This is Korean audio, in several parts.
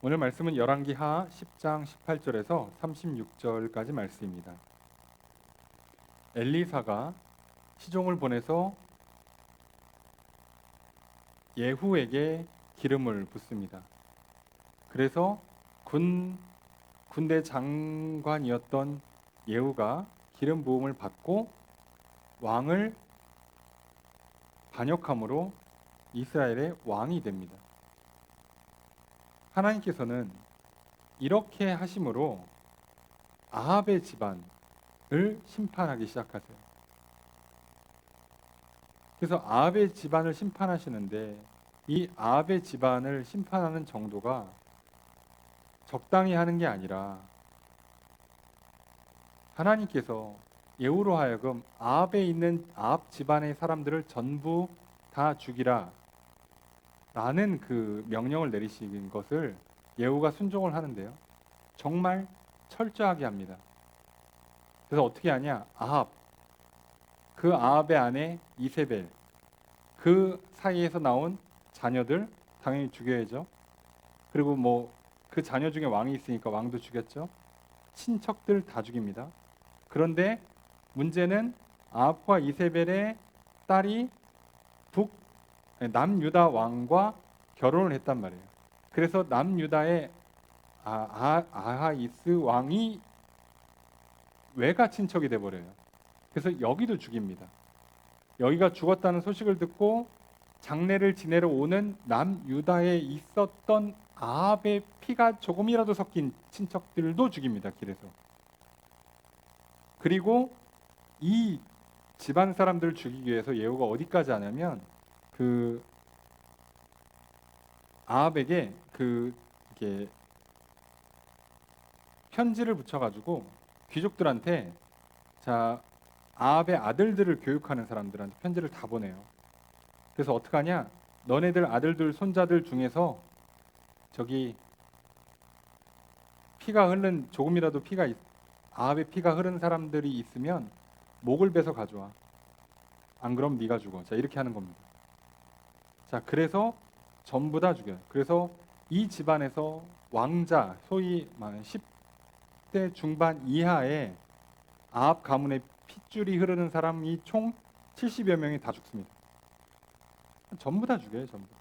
오늘 말씀은 열왕기하 10장 18절에서 36절까지 말씀입니다. 엘리사가 시종을 보내서 예후에게 기름을 붓습니다. 그래서 군대 장관이었던 예후가 기름 부음을 받고 왕을 반역함으로 이스라엘의 왕이 됩니다. 하나님께서는 이렇게 하심으로 아합의 집안을 심판하기 시작하세요. 그래서 아합의 집안을 심판하시는데 이 아합의 집안을 심판하는 정도가 적당히 하는 게 아니라 하나님께서 예후로 하여금 아합에 있는 아합 집안의 사람들을 전부 다 죽이라 라는 그 명령을 내리신 것을 예후가 순종을 하는데요. 정말 철저하게 합니다. 그래서 어떻게 하냐? 아합, 그 아합의 아내 이세벨, 그 사이에서 나온 자녀들 당연히 죽여야죠. 그리고 뭐 그 자녀 중에 왕이 있으니까 왕도 죽였죠. 친척들 다 죽입니다. 그런데 문제는 아합과 이세벨의 딸이 남유다 왕과 결혼을 했단 말이에요. 그래서 남유다의 아하이스 왕이 외가 친척이 돼버려요. 그래서 여기도 죽입니다. 여기가 죽었다는 소식을 듣고 장례를 지내러 오는 남유다에 있었던 아합의 피가 조금이라도 섞인 친척들도 죽입니다. 길에서. 그리고 이 집안 사람들을 죽이기 위해서 예후가 어디까지 하냐면 그 아합에게 이렇게 편지를 붙여가지고 귀족들한테 자 아합의 아들들을 교육하는 사람들한테 편지를 다 보내요. 그래서 어떡하냐? 너네들 아들들 손자들 중에서 저기 피가 흐른 조금이라도 아합의 피가 흐른 사람들이 있으면 목을 베서 가져와. 안 그럼 네가 죽어. 자 이렇게 하는 겁니다. 자 그래서 전부 다 죽여요. 그래서 이 집안에서 왕자 소위 10대 중반 이하의 아합 가문의 핏줄이 흐르는 사람이 총 70여 명이 다 죽습니다. 전부 다 죽여요. 전부 다.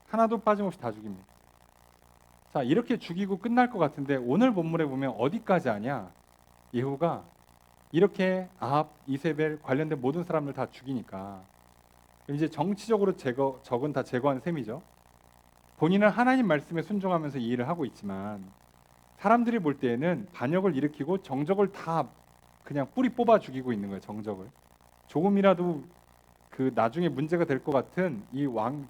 하나도 빠짐없이 다 죽입니다. 자 이렇게 죽이고 끝날 것 같은데 오늘 본문에 보면 어디까지 하냐? 예후가 이렇게 아합, 이세벨 관련된 모든 사람을 다 죽이니까 이제 정치적으로 적은 다 제거한 셈이죠. 본인은 하나님 말씀에 순종하면서 이 일을 하고 있지만 사람들이 볼 때에는 반역을 일으키고 정적을 다 그냥 뿌리 뽑아 죽이고 있는 거예요. 정적을. 조금이라도 그 나중에 문제가 될 것 같은 이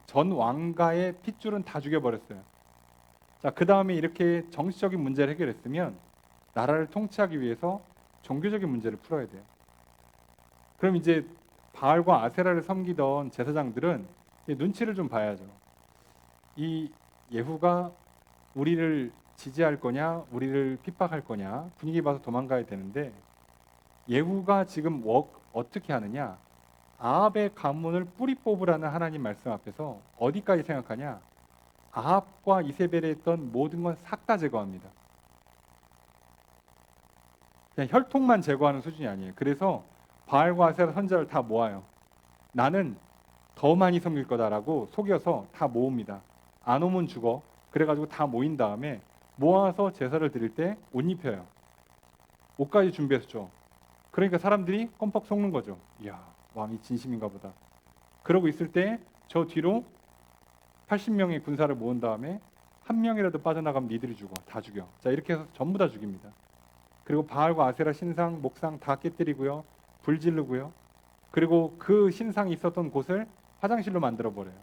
전 왕가의 핏줄은 다 죽여버렸어요. 자, 그 다음에 이렇게 정치적인 문제를 해결했으면 나라를 통치하기 위해서 종교적인 문제를 풀어야 돼요. 그럼 이제 바알과 아세라를 섬기던 제사장들은 눈치를 좀 봐야죠. 이 예후가 우리를 지지할 거냐, 우리를 핍박할 거냐, 분위기 봐서 도망가야 되는데 예후가 지금 어떻게 하느냐? 아합의 가문을 뿌리 뽑으라는 하나님 말씀 앞에서 어디까지 생각하냐? 아합과 이세벨에 있던 모든 건 싹 다 제거합니다. 그냥 혈통만 제거하는 수준이 아니에요. 그래서 바알과 아세라 선자를 다 모아요. 나는 더 많이 섬길 거다라고 속여서 다 모읍니다. 안 오면 죽어. 그래가지고 다 모인 다음에 모아서 제사를 드릴 때 옷 입혀요. 옷까지 준비해서 줘. 그러니까 사람들이 껌뻑 속는 거죠. 이야, 왕이 진심인가 보다. 그러고 있을 때 저 뒤로 80명의 군사를 모은 다음에 한 명이라도 빠져나가면 니들이 죽어. 다 죽여. 자 이렇게 해서 전부 다 죽입니다. 그리고 바알과 아세라 신상, 목상 다 깨뜨리고요. 불 지르고요. 그리고 그 신상이 있었던 곳을 화장실로 만들어 버려요.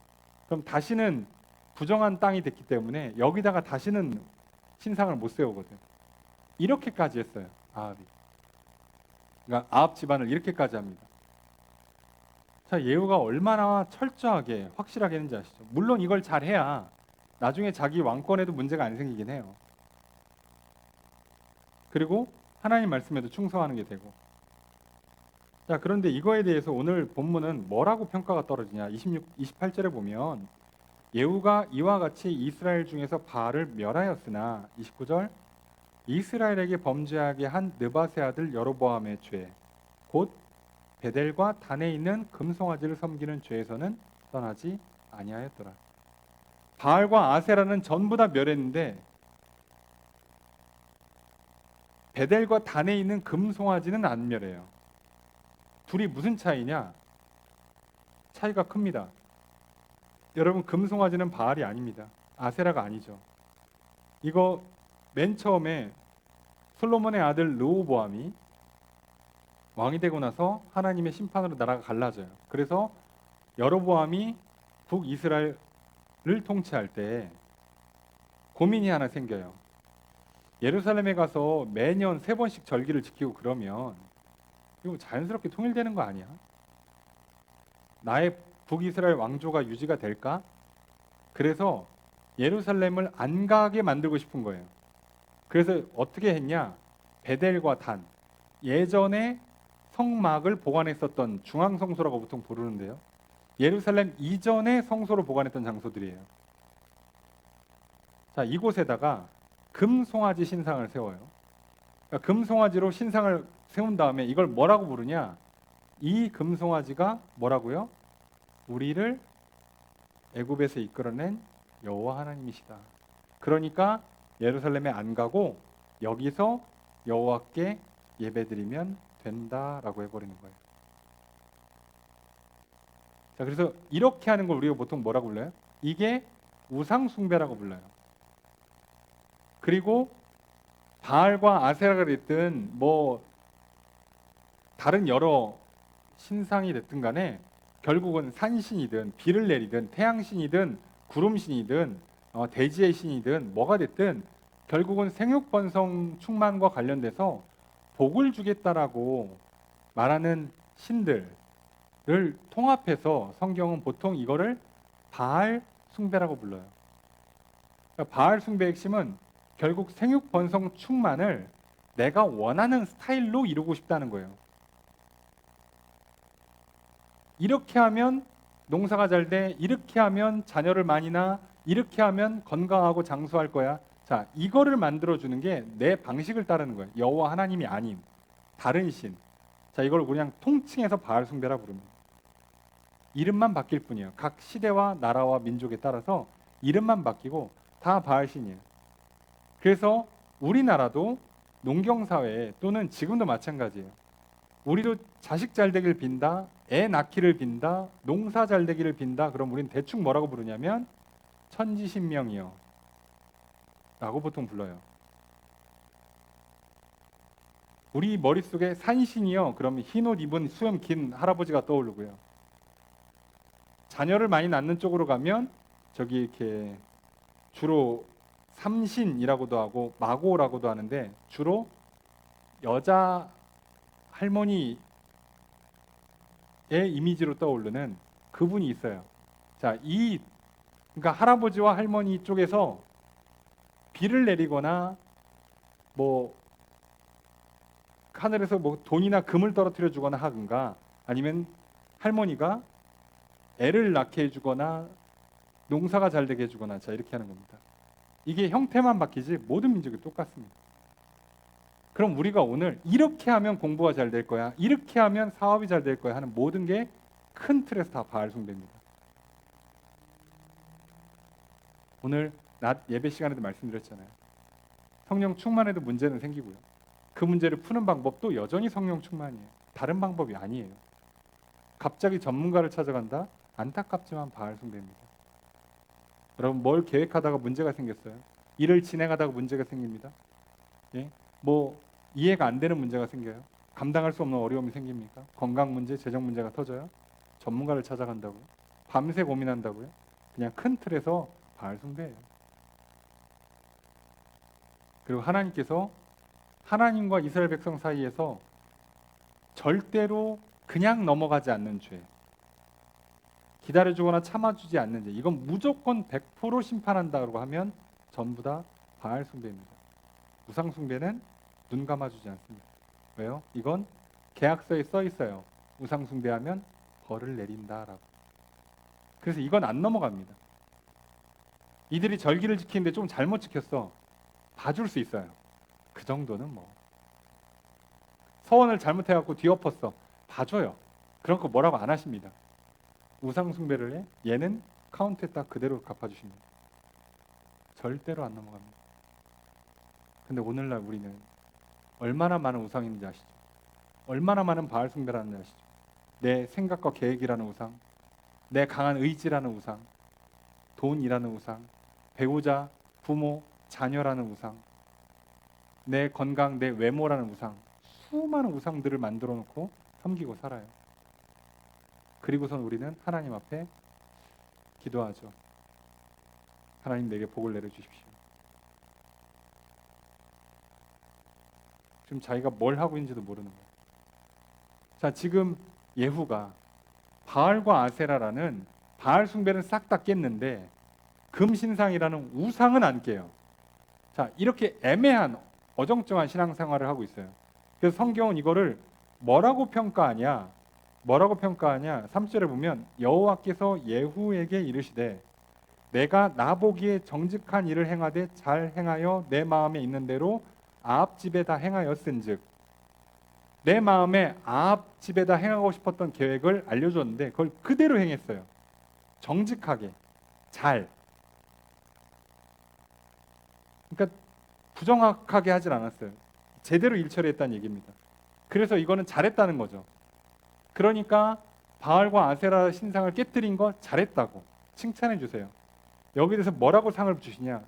그럼 다시는 부정한 땅이 됐기 때문에 여기다가 다시는 신상을 못 세우거든. 이렇게까지 했어요. 아합이. 그러니까 아합 집안을 이렇게까지 합니다. 자, 예후가 얼마나 철저하게 확실하게 했는지 아시죠? 물론 이걸 잘해야 나중에 자기 왕권에도 문제가 안 생기긴 해요. 그리고 하나님 말씀에도 충성하는 게 되고. 자, 그런데 이거에 대해서 오늘 본문은 뭐라고 평가가 떨어지냐? 28절에 보면 예후가 이와 같이 이스라엘 중에서 바알을 멸하였으나 29절 이스라엘에게 범죄하게 한 느밧의 아들 여로보암의 죄 곧 베델과 단에 있는 금송아지를 섬기는 죄에서는 떠나지 아니하였더라. 바알과 아세라는 전부 다 멸했는데 베델과 단에 있는 금송아지는 안 멸해요. 둘이 무슨 차이냐? 차이가 큽니다. 여러분, 금송아지는 바알이 아닙니다. 아세라가 아니죠. 이거 맨 처음에 솔로몬의 아들 르호보암이 왕이 되고 나서 하나님의 심판으로 나라가 갈라져요. 그래서 여로보암이 북이스라엘을 통치할 때 고민이 하나 생겨요. 예루살렘에 가서 매년 3번씩 절기를 지키고 그러면 이거 자연스럽게 통일되는 거 아니야? 나의 북이스라엘 왕조가 유지가 될까? 그래서 예루살렘을 안 가게 만들고 싶은 거예요. 그래서 어떻게 했냐? 베델과 단, 예전에 성막을 보관했었던 중앙성소라고 보통 부르는데요. 예루살렘 이전의 성소를 보관했던 장소들이에요. 자, 이곳에다가 금송아지 신상을 세워요. 그러니까 금송아지로 신상을 세운 다음에 이걸 뭐라고 부르냐? 이 금송아지가 뭐라고요? 우리를 애굽에서 이끌어낸 여호와 하나님이시다. 그러니까 예루살렘에 안 가고 여기서 여호와께 예배드리면 된다라고 해버리는 거예요. 자, 그래서 이렇게 하는 걸 우리가 보통 뭐라고 불러요? 이게 우상 숭배라고 불러요. 그리고 바알과 아세라가 됐든 뭐 다른 여러 신상이 됐든 간에 결국은 산신이든 비를 내리든 태양신이든 구름신이든 대지의 신이든 뭐가 됐든 결국은 생육번성 충만과 관련돼서 복을 주겠다라고 말하는 신들을 통합해서 성경은 보통 이거를 바알 숭배라고 불러요. 그러니까 바알 숭배의 핵심은 결국 생육번성 충만을 내가 원하는 스타일로 이루고 싶다는 거예요. 이렇게 하면 농사가 잘 돼, 이렇게 하면 자녀를 많이 낳아, 이렇게 하면 건강하고 장수할 거야. 자, 이거를 만들어주는 게 내 방식을 따르는 거예요. 여호와 하나님이 아닌 다른 신. 자, 이걸 그냥 통칭해서 바알 숭배라 부릅니다. 이름만 바뀔 뿐이에요. 각 시대와 나라와 민족에 따라서 이름만 바뀌고 다 바알 신이에요. 그래서 우리나라도 농경사회 또는 지금도 마찬가지예요. 우리도 자식 잘 되길 빈다, 애 낳기를 빈다, 농사 잘 되기를 빈다. 그럼 우리는 대충 뭐라고 부르냐면 천지신명이요 라고 보통 불러요. 우리 머릿속에 산신이요 그러면 흰옷 입은 수염 긴 할아버지가 떠오르고요. 자녀를 많이 낳는 쪽으로 가면 저기 이렇게 주로 삼신이라고도 하고 마고라고도 하는데 주로 여자 할머니의 이미지로 떠오르는 그분이 있어요. 자, 그러니까 할아버지와 할머니 쪽에서 비를 내리거나 뭐 하늘에서 뭐 돈이나 금을 떨어뜨려 주거나 하든가 아니면 할머니가 애를 낳게 해주거나 농사가 잘 되게 해주거나 자 이렇게 하는 겁니다. 이게 형태만 바뀌지 모든 민족이 똑같습니다. 그럼 우리가 오늘 이렇게 하면 공부가 잘 될 거야, 이렇게 하면 사업이 잘 될 거야 하는 모든 게 큰 틀에서 다 바알 숭배입니다. 오늘 낮 예배 시간에도 말씀드렸잖아요. 성령 충만에도 문제는 생기고요. 그 문제를 푸는 방법도 여전히 성령 충만이에요. 다른 방법이 아니에요. 갑자기 전문가를 찾아간다? 안타깝지만 바알 숭배입니다. 여러분 뭘 계획하다가 문제가 생겼어요? 일을 진행하다가 문제가 생깁니다. 예? 뭐 이해가 안 되는 문제가 생겨요. 감당할 수 없는 어려움이 생깁니까? 건강 문제, 재정 문제가 터져요. 전문가를 찾아간다고요? 밤새 고민한다고요? 그냥 큰 틀에서 바알 숭배예요. 그리고 하나님께서 하나님과 이스라엘 백성 사이에서 절대로 그냥 넘어가지 않는 죄, 기다려주거나 참아주지 않는 죄, 이건 무조건 100% 심판한다고 하면 전부 다 바알 숭배입니다. 우상 숭배는 눈 감아주지 않습니다. 왜요? 이건 계약서에 써 있어요. 우상 숭배하면 벌을 내린다라고. 그래서 이건 안 넘어갑니다. 이들이 절기를 지키는데 좀 잘못 지켰어. 봐줄 수 있어요. 그 정도는 뭐. 서원을 잘못해갖고 뒤엎었어. 봐줘요. 그런 거 뭐라고 안 하십니다. 우상 숭배를 해? 얘는 카운트에 딱 그대로 갚아주십니다. 절대로 안 넘어갑니다. 근데 오늘날 우리는 얼마나 많은 우상이 있는지 아시죠? 얼마나 많은 바알 숭배를 하는지 아시죠? 내 생각과 계획이라는 우상, 내 강한 의지라는 우상, 돈이라는 우상, 배우자, 부모, 자녀라는 우상, 내 건강, 내 외모라는 우상, 수많은 우상들을 만들어 놓고 섬기고 살아요. 그리고선 우리는 하나님 앞에 기도하죠. 하나님 내게 복을 내려주십시오. 지금 자기가 뭘 하고 있는지도 모르는 거예요. 자, 지금 예후가 바알과 아세라라는 바알 숭배는 싹 다 깼는데 금신상이라는 우상은 안 깨요. 자, 이렇게 애매한 어정쩡한 신앙생활을 하고 있어요. 그래서 성경은 이거를 뭐라고 평가하냐? 3절에 보면 여호와께서 예후에게 이르시되 내가 나보기에 정직한 일을 행하되 잘 행하여 내 마음에 있는 대로 아합 집에다 행하였은즉, 내 마음에 아합 집에다 행하고 싶었던 계획을 알려줬는데 그걸 그대로 행했어요. 정직하게, 잘. 그러니까 부정확하게 하진 않았어요. 제대로 일 처리했다는 얘기입니다. 그래서 이거는 잘했다는 거죠. 그러니까 바알과 아세라 신상을 깨뜨린 거 잘했다고 칭찬해 주세요. 여기 대해서 뭐라고 상을 주시냐?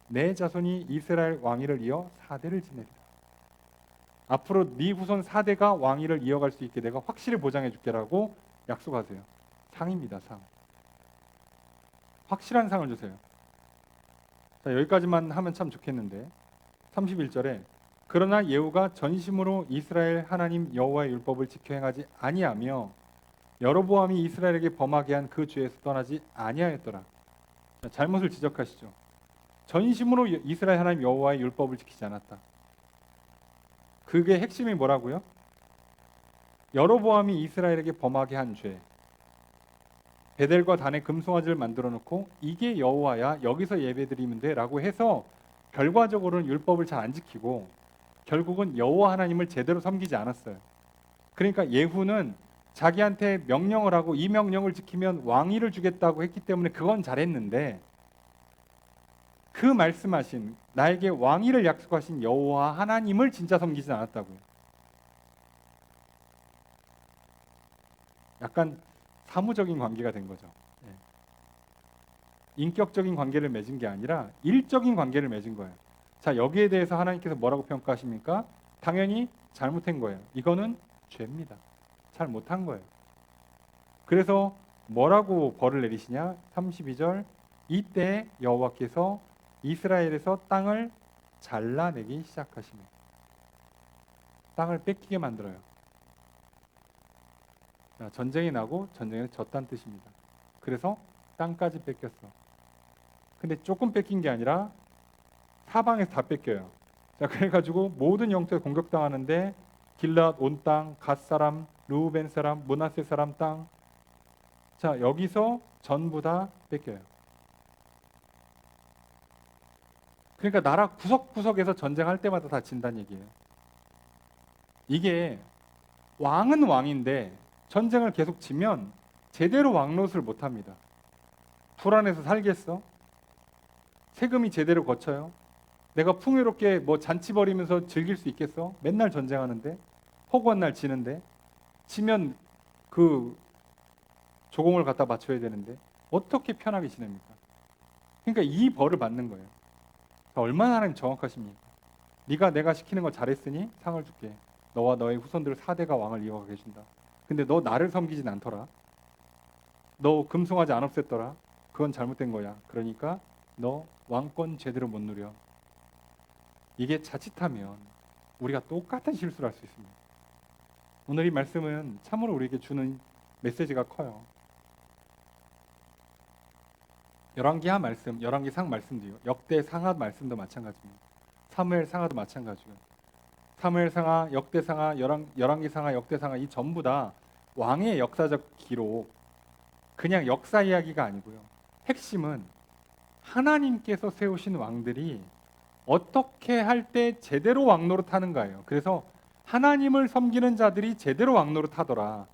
내 자손이 이스라엘 왕위를 이어 4대를 지내리라. 앞으로 네 후손 4대가 왕위를 이어갈 수 있게 내가 확실히 보장해 줄게라고 약속하세요. 상입니다, 상. 확실한 상을 주세요. 자, 여기까지만 하면 참 좋겠는데 31절에 그러나 예후가 전심으로 이스라엘 하나님 여호와의 율법을 지켜 행하지 아니하며 여로보암이 이스라엘에게 범하게 한 그 죄에서 떠나지 아니하였더라. 자, 잘못을 지적하시죠. 전심으로 이스라엘 하나님 여호와의 율법을 지키지 않았다. 그게 핵심이 뭐라고요? 여로보암이 이스라엘에게 범하게 한 죄. 베델과 단에 금송아지를 만들어 놓고 이게 여호와야, 여기서 예배드리면 돼라고 해서 결과적으로는 율법을 잘 안 지키고 결국은 여호와 하나님을 제대로 섬기지 않았어요. 그러니까 예후는 자기한테 명령을 하고 이 명령을 지키면 왕위를 주겠다고 했기 때문에 그건 잘했는데 그 말씀하신 나에게 왕위를 약속하신 여호와 하나님을 진짜 섬기지 않았다고요. 약간 사무적인 관계가 된 거죠. 인격적인 관계를 맺은 게 아니라 일적인 관계를 맺은 거예요. 자, 여기에 대해서 하나님께서 뭐라고 평가하십니까? 당연히 잘못한 거예요. 이거는 죄입니다. 잘 못한 거예요. 그래서 뭐라고 벌을 내리시냐? 32절 이때 여호와께서 이스라엘에서 땅을 잘라내기 시작하시며 땅을 뺏기게 만들어요. 자, 전쟁이 나고 전쟁에서 졌다는 뜻입니다. 그래서 땅까지 뺏겼어. 근데 조금 뺏긴 게 아니라 사방에서 다 뺏겨요. 자, 그래가지고 모든 영토에 공격당하는데 길랏 온 땅, 갓 사람, 르우벤 사람, 므낫세 사람 땅. 자, 여기서 전부 다 뺏겨요. 그러니까 나라 구석구석에서 전쟁할 때마다 다 진다는 얘기예요. 이게 왕은 왕인데 전쟁을 계속 지면 제대로 왕노릇을 못합니다. 불안해서 살겠어? 세금이 제대로 거쳐요? 내가 풍요롭게 뭐 잔치 벌이면서 즐길 수 있겠어? 맨날 전쟁하는데 허구한 날 지는데 지면 그 조공을 갖다 맞춰야 되는데 어떻게 편하게 지냅니까? 그러니까 이 벌을 받는 거예요. 얼마나 하나님 정확하십니까? 네가 내가 시키는 거 잘했으니 상을 줄게. 너와 너의 후손들 4대가 왕을 이어가게 해준다. 근데 너 나를 섬기진 않더라. 너 금송아지 안 없앴더라. 그건 잘못된 거야. 그러니까 너 왕권 제대로 못 누려. 이게 자칫하면 우리가 똑같은 실수를 할 수 있습니다. 오늘 이 말씀은 참으로 우리에게 주는 메시지가 커요. 열왕기하 말씀, 열왕기상 말씀도요. 역대상하 말씀도 마찬가지입니다. 사무엘상하도 마찬가지고요. 사무엘상하, 역대상하, 열왕기상하, 역대상하 이 전부 다 왕의 역사적 기록, 그냥 역사 이야기가 아니고요. 핵심은 하나님께서 세우신 왕들이 어떻게 할 때 제대로 왕노릇 하는가예요. 그래서 하나님을 섬기는 자들이 제대로 왕노릇 하더라.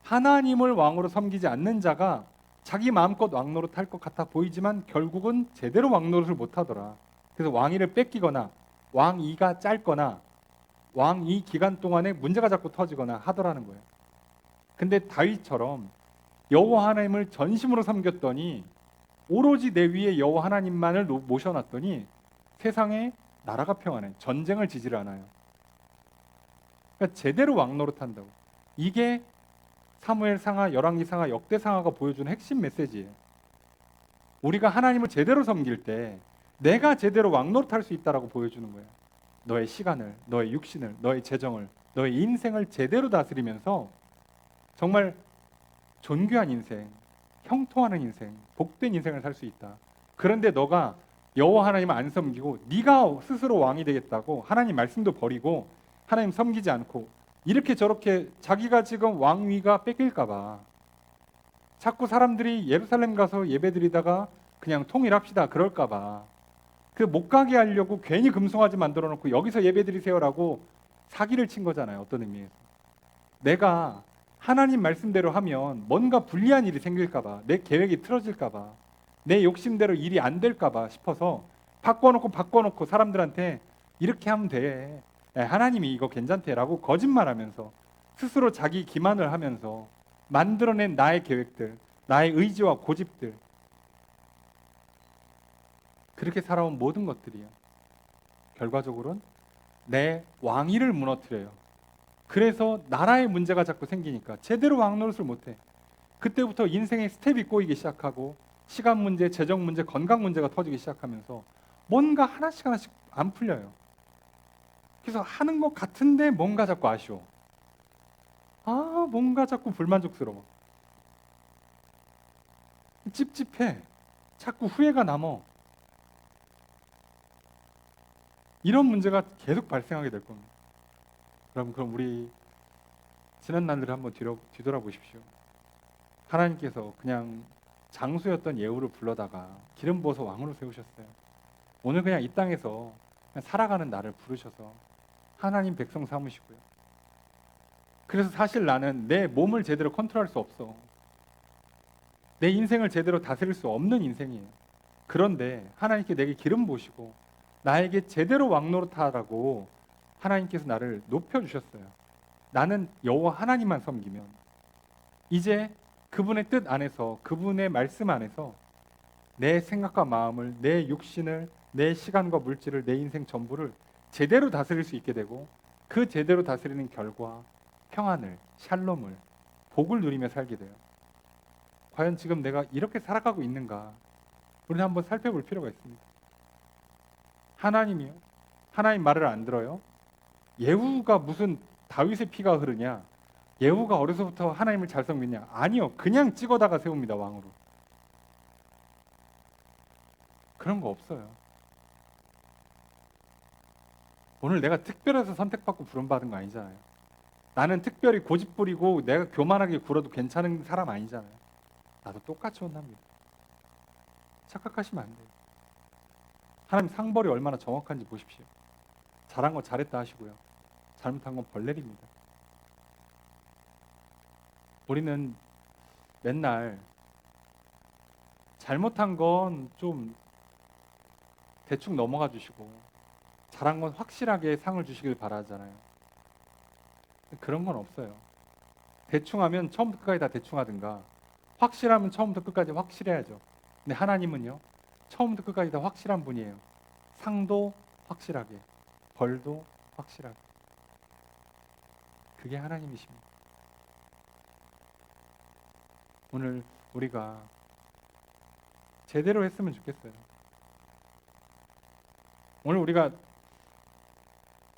하나님을 왕으로 섬기지 않는 자가 자기 마음껏 왕노릇 할 것 같아 보이지만 결국은 제대로 왕노릇을 못 하더라. 그래서 왕위를 뺏기거나 왕위가 짧거나 왕위 기간 동안에 문제가 자꾸 터지거나 하더라는 거예요. 근데 다윗처럼 여호와 하나님을 전심으로 섬겼더니 오로지 내 위에 여호와 하나님만을 모셔놨더니 세상에 나라가 평안해. 전쟁을 지지를 않아요. 그러니까 제대로 왕노릇한다고. 이게 사무엘상하, 열왕기상하, 역대상하가 보여주는 핵심 메시지예요. 우리가 하나님을 제대로 섬길 때 내가 제대로 왕노릇할 수 있다라고 보여주는 거예요. 너의 시간을, 너의 육신을, 너의 재정을, 너의 인생을 제대로 다스리면서 정말 존귀한 인생, 형통하는 인생, 복된 인생을 살 수 있다. 그런데 너가 여호와 하나님을 안 섬기고 네가 스스로 왕이 되겠다고 하나님 말씀도 버리고 하나님 섬기지 않고 이렇게 저렇게 자기가 지금 왕위가 뺏길까 봐 자꾸 사람들이 예루살렘 가서 예배드리다가 그냥 통일합시다 그럴까 봐 그 못 가게 하려고 괜히 금송아지 만들어 놓고 여기서 예배드리세요라고 사기를 친 거잖아요. 어떤 의미에서. 내가 하나님 말씀대로 하면 뭔가 불리한 일이 생길까 봐, 내 계획이 틀어질까 봐, 내 욕심대로 일이 안 될까 봐 싶어서 바꿔놓고 사람들한테 이렇게 하면 돼. 하나님이 이거 괜찮대라고 거짓말하면서 스스로 자기 기만을 하면서 만들어낸 나의 계획들, 나의 의지와 고집들, 그렇게 살아온 모든 것들이요. 결과적으로는 내 왕위를 무너뜨려요. 그래서 나라의 문제가 자꾸 생기니까 제대로 왕노릇을 못해. 그때부터 인생의 스텝이 꼬이기 시작하고 시간 문제, 재정 문제, 건강 문제가 터지기 시작하면서 뭔가 하나씩 안 풀려요. 그래서 하는 것 같은데 뭔가 자꾸 아쉬워. 뭔가 자꾸 불만족스러워. 찝찝해. 자꾸 후회가 남어. 이런 문제가 계속 발생하게 될 겁니다. 그럼 우리 지난 날들을 한번 뒤돌아보십시오. 하나님께서 그냥 장수였던 예후를 불러다가 기름 부어서 왕으로 세우셨어요. 오늘 그냥 이 땅에서 그냥 살아가는 나를 부르셔서 하나님 백성 삼으시고요. 그래서 사실 나는 내 몸을 제대로 컨트롤할 수 없어. 내 인생을 제대로 다스릴 수 없는 인생이에요. 그런데 하나님께 내게 기름 부으시고 나에게 제대로 왕노릇하라고 하나님께서 나를 높여주셨어요. 나는 여호와 하나님만 섬기면 이제 그분의 뜻 안에서, 그분의 말씀 안에서 내 생각과 마음을, 내 육신을, 내 시간과 물질을, 내 인생 전부를 제대로 다스릴 수 있게 되고 그 제대로 다스리는 결과 평안을, 샬롬을, 복을 누리며 살게 돼요. 과연 지금 내가 이렇게 살아가고 있는가? 우리는 한번 살펴볼 필요가 있습니다. 하나님이요? 하나님 말을 안 들어요? 예후가 무슨 다윗의 피가 흐르냐? 예후가 어려서부터 하나님을 잘 섬겼냐? 아니요. 그냥 찍어다가 세웁니다. 왕으로. 그런 거 없어요. 오늘 내가 특별해서 선택받고 부름받은 거 아니잖아요. 나는 특별히 고집 부리고 내가 교만하게 굴어도 괜찮은 사람 아니잖아요. 나도 똑같이 혼납니다. 착각하시면 안 돼요. 하나님 상벌이 얼마나 정확한지 보십시오. 잘한 거 잘했다 하시고요. 잘못한 건 벌 내립니다. 우리는 맨날 잘못한 건 좀 대충 넘어가 주시고 잘한 건 확실하게 상을 주시길 바라잖아요. 그런 건 없어요. 대충 하면 처음부터 끝까지 다 대충 하든가 확실하면 처음부터 끝까지 확실해야죠. 근데 하나님은요. 처음부터 끝까지 다 확실한 분이에요. 상도 확실하게, 벌도 확실하게. 그게 하나님이십니다. 오늘 우리가 제대로 했으면 좋겠어요. 오늘 우리가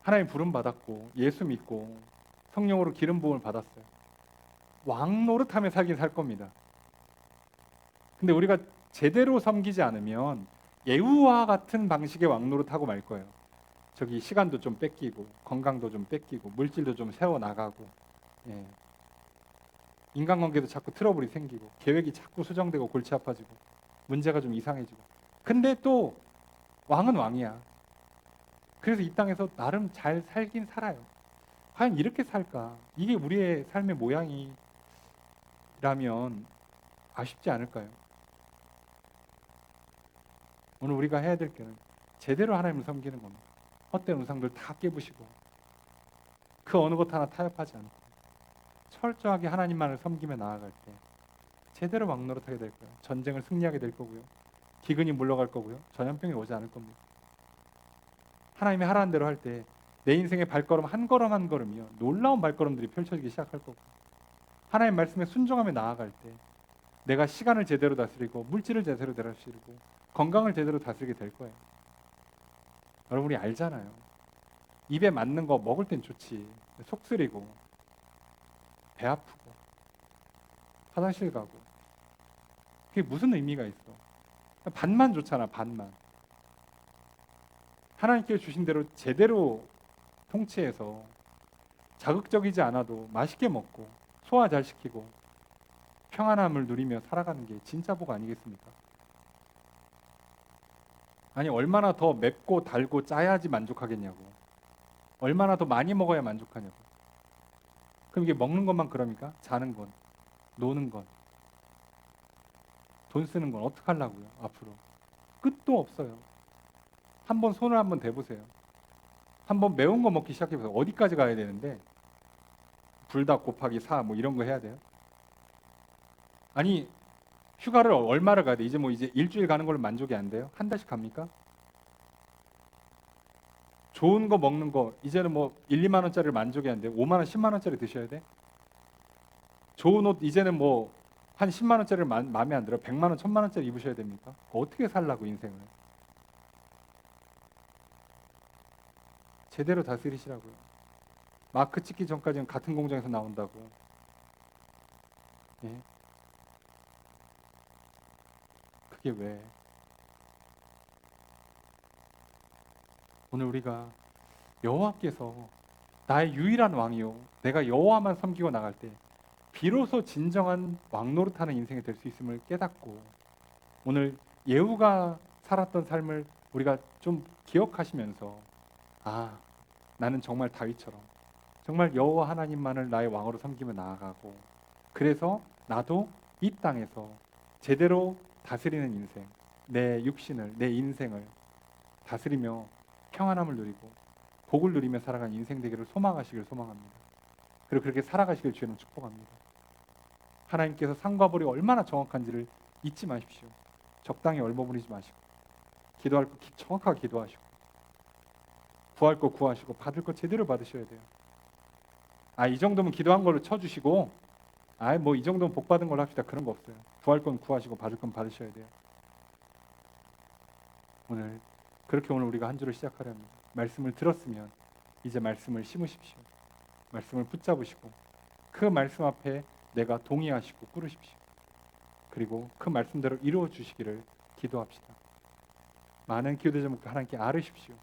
하나님 부름 받았고 예수 믿고 성령으로 기름 부음을 받았어요. 왕 노릇하며 살긴 살 겁니다. 근데 우리가 제대로 섬기지 않으면 예후와 같은 방식의 왕 노릇하고 말 거예요. 저기 시간도 좀 뺏기고 건강도 좀 뺏기고 물질도 좀 세워 나가고 인간관계도 자꾸 트러블이 생기고 계획이 자꾸 수정되고 골치 아파지고 문제가 좀 이상해지고 근데 또 왕은 왕이야. 그래서 이 땅에서 나름 잘 살긴 살아요. 과연 이렇게 살까? 이게 우리의 삶의 모양이라면 아쉽지 않을까요? 오늘 우리가 해야 될 게는 제대로 하나님을 섬기는 겁니다. 헛된 우상들 다 깨부시고 그 어느 것 하나 타협하지 않고 철저하게 하나님만을 섬기며 나아갈 때 제대로 왕노릇하게 될 거예요. 전쟁을 승리하게 될 거고요. 기근이 물러갈 거고요. 전염병이 오지 않을 겁니다. 하나님이 하라는 대로 할 때 내 인생의 발걸음 한 걸음 한 걸음이요 놀라운 발걸음들이 펼쳐지기 시작할 거고, 하나님 말씀에 순종하며 나아갈 때 내가 시간을 제대로 다스리고 물질을 제대로 다스리고 건강을 제대로 다스리게 될 거예요. 여러분이 알잖아요. 입에 맞는 거 먹을 땐 좋지. 속 쓰리고 배 아프고 화장실 가고 그게 무슨 의미가 있어? 반만 좋잖아. 반만. 하나님께 주신 대로 제대로 통치해서 자극적이지 않아도 맛있게 먹고 소화 잘 시키고 평안함을 누리며 살아가는 게 진짜 복 아니겠습니까? 아니 얼마나 더 맵고 달고 짜야지 만족하겠냐고. 얼마나 더 많이 먹어야 만족하냐고. 그럼 이게 먹는 것만 그럽니까? 자는 건, 노는 건, 돈 쓰는 건 어떻게 하려고요? 앞으로 끝도 없어요. 한번 손을 한번 대보세요. 한번 매운 거 먹기 시작해보세요. 어디까지 가야 되는데 불닭 곱하기 4 뭐 이런 거 해야 돼요? 아니 휴가를 얼마를 가야 돼? 이제 뭐 이제 일주일 가는 걸로 만족이 안 돼요? 한 달씩 갑니까? 좋은 거 먹는 거 이제는 뭐 1, 2만 원짜리를 만족이 안 돼요? 5만 원, 10만 원짜리 드셔야 돼? 좋은 옷 이제는 뭐 한 10만 원짜리를 마음에 안 들어? 100만 원, 1000만 원짜리 입으셔야 됩니까? 어떻게 살라고 인생을? 제대로 다스리시라고요. 마크 찍기 전까지는 같은 공장에서 나온다고. 예? 그게 왜? 오늘 우리가 여호와께서 나의 유일한 왕이요 내가 여호와만 섬기고 나갈 때 비로소 진정한 왕노릇하는 인생이 될 수 있음을 깨닫고, 오늘 예후가 살았던 삶을 우리가 좀 기억하시면서 아 나는 정말 다윗처럼 정말 여호와 하나님만을 나의 왕으로 섬기며 나아가고, 그래서 나도 이 땅에서 제대로 다스리는 인생, 내 육신을, 내 인생을 다스리며 평안함을 누리고 복을 누리며 살아가는 인생 되기를 소망하시길 소망합니다. 그리고 그렇게 살아가시길 주님 축복합니다. 하나님께서 상과 벌이 얼마나 정확한지를 잊지 마십시오. 적당히 얼버무리지 마시고 기도할 거 정확하게 기도하시고 구할 거 구하시고 받을 거 제대로 받으셔야 돼요. 이 정도면 기도한 걸로 쳐주시고 뭐 이 정도면 복 받은 걸로 합시다. 그런 거 없어요. 구할 건 구하시고 받을 건 받으셔야 돼요. 그렇게 오늘 우리가 한 주를 시작하려 합니다. 말씀을 들었으면 이제 말씀을 심으십시오. 말씀을 붙잡으시고 그 말씀 앞에 내가 동의하시고 꾸르십시오. 그리고 그 말씀대로 이루어 주시기를 기도합시다. 많은 기도 제목도 하나님께 아뢰십시오.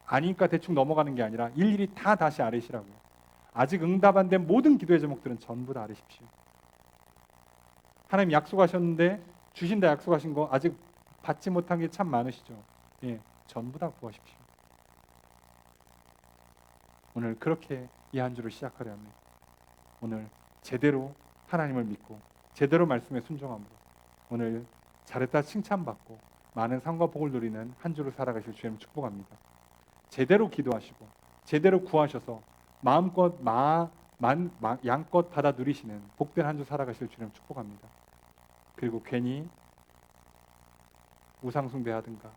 아니니까 대충 넘어가는 게 아니라 일일이 다 다시 아뢰시라고요. 아직 응답 안 된 모든 기도의 제목들은 전부 다 아뢰십시오. 하나님 약속하셨는데 주신다 약속하신 거 아직 받지 못한 게 참 많으시죠. 예, 전부 다 구하십시오. 오늘 그렇게 이 한 주를 시작하려 합니다. 오늘 제대로 하나님을 믿고 제대로 말씀에 순종함으로 오늘 잘했다 칭찬받고 많은 상과 복을 누리는 한 주를 살아가실 주님 축복합니다. 제대로 기도하시고 제대로 구하셔서 마음껏 양껏 받아 누리시는 복된 한 주 살아가실 주님 축복합니다. 그리고 괜히 우상 숭배하든가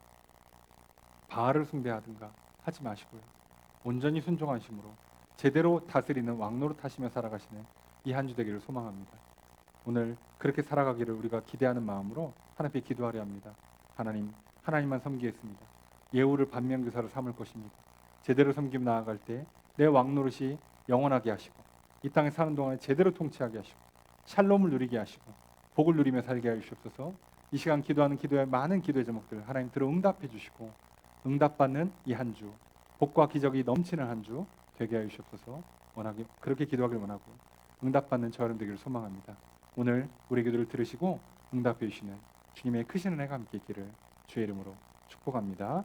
바알을 숭배하든가 하지 마시고요. 온전히 순종하심으로 제대로 다스리는 왕노릇 하시며 살아가시는 이 한 주 되기를 소망합니다. 오늘 그렇게 살아가기를 우리가 기대하는 마음으로 하나님께 기도하려 합니다. 하나님만 섬기겠습니다. 예후를 반면교사로 삼을 것입니다. 제대로 섬기며 나아갈 때 내 왕노릇이 영원하게 하시고 이 땅에 사는 동안에 제대로 통치하게 하시고 샬롬을 누리게 하시고 복을 누리며 살게 하시옵소서. 이 시간 기도하는 기도의 많은 기도의 제목들 하나님 들어 응답해 주시고 응답받는 이 한 주 복과 기적이 넘치는 한 주 되게 하여 주옵소서. 원하게 그렇게 기도하기를 원하고 응답받는 저 여러분 되기를 소망합니다. 오늘 우리 기도를 들으시고 응답해 주시는 주님의 크신 은혜가 함께 있기를 주의 이름으로 축복합니다.